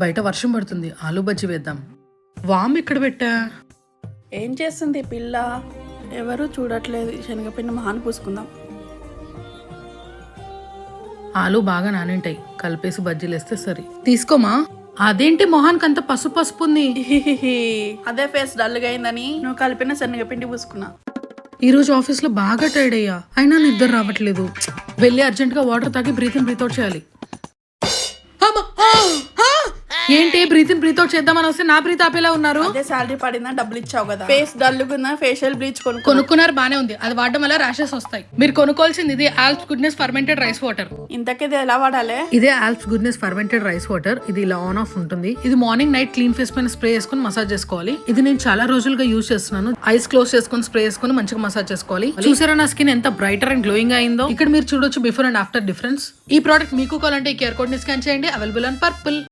బయట వర్షం పడుతుంది, ఆలు బజ్జీ వేద్దాం. వామ్ ఇక్కడ పెట్టా. ఏం చేస్తుంది పిల్ల? ఎవరు చూడట్లేదు. శనగపిండి మహాన్ పూసుకుందాం. ఆలు బాగా నానింటాయి, కలిపేసి బజ్జీలు వేస్తే సరి. తీసుకోమా. అదేంటి మొహానికి అంత పసుపు పసుపు ఉంది? అదే ఫేస్ డల్గా అయిందని నువ్వు కలిపిన శనగపిండి పూసుకున్నా. ఈ రోజు ఆఫీస్ లో బాగా టైర్డ్ అయ్యా, అయినా నిద్ర రావట్లేదు. వెళ్ళి అర్జెంట్ గా వాటర్ తాగి బ్రీత్ ఇన్ బ్రీత్ అవుట్ చేయాలి. ఏంటి బ్రీత్ ఇన్ బ్రీత్ అవుట్ చేద్దామని వస్తే నా బ్రీత్ ఆపేలా ఉన్నారు? అదే సాలరీ పడిందా, డబ్బులు ఇచ్చావు కదా. ఫేస్ డల్లుగుందా, ఫేషియల్ బ్లీచ్ కొనుక్కున్నారు, బానే ఉంది. అది వాడడం వల్ల ర్యాషెస్ వస్తాయి. మీరు కొనుక్కోవాల్సింది ఇది Alps goodness fermented rice water. ఇంతకేది ఎలా వాడాలి? ఇదే Alps goodness fermented rice water. ఇది ఇలా ఆన్ ఆఫ్ ఉంటుంది. ఇది మార్నింగ్ నైట్ క్లీన్ ఫేస్ పైన స్ప్రే చేసుకుని మసాజ్ చేసుకోవాలి. ఇది నేను చాలా రోజులుగా యూజ్ చేస్తున్నాను. ఐస్ క్లోజ్ చేసుకుని స్ప్రే చేసుకుని మంచిగా మసాజ్ చేసుకోవాలి. చూసారా నా స్కిన్ ఎంత బ్రైటర్ అండ్ గ్లోయింగ్ అయిందో? ఇక్కడ మీరు చూడొచ్చు బిఫోర్ అండ్ ఆఫ్టర్ డిఫరెన్స్. ఈ ప్రోడక్ట్ మీకు కావాలంటే ఈ QR కోడ్ ని స్కాన్ చేయండి. Available on purple.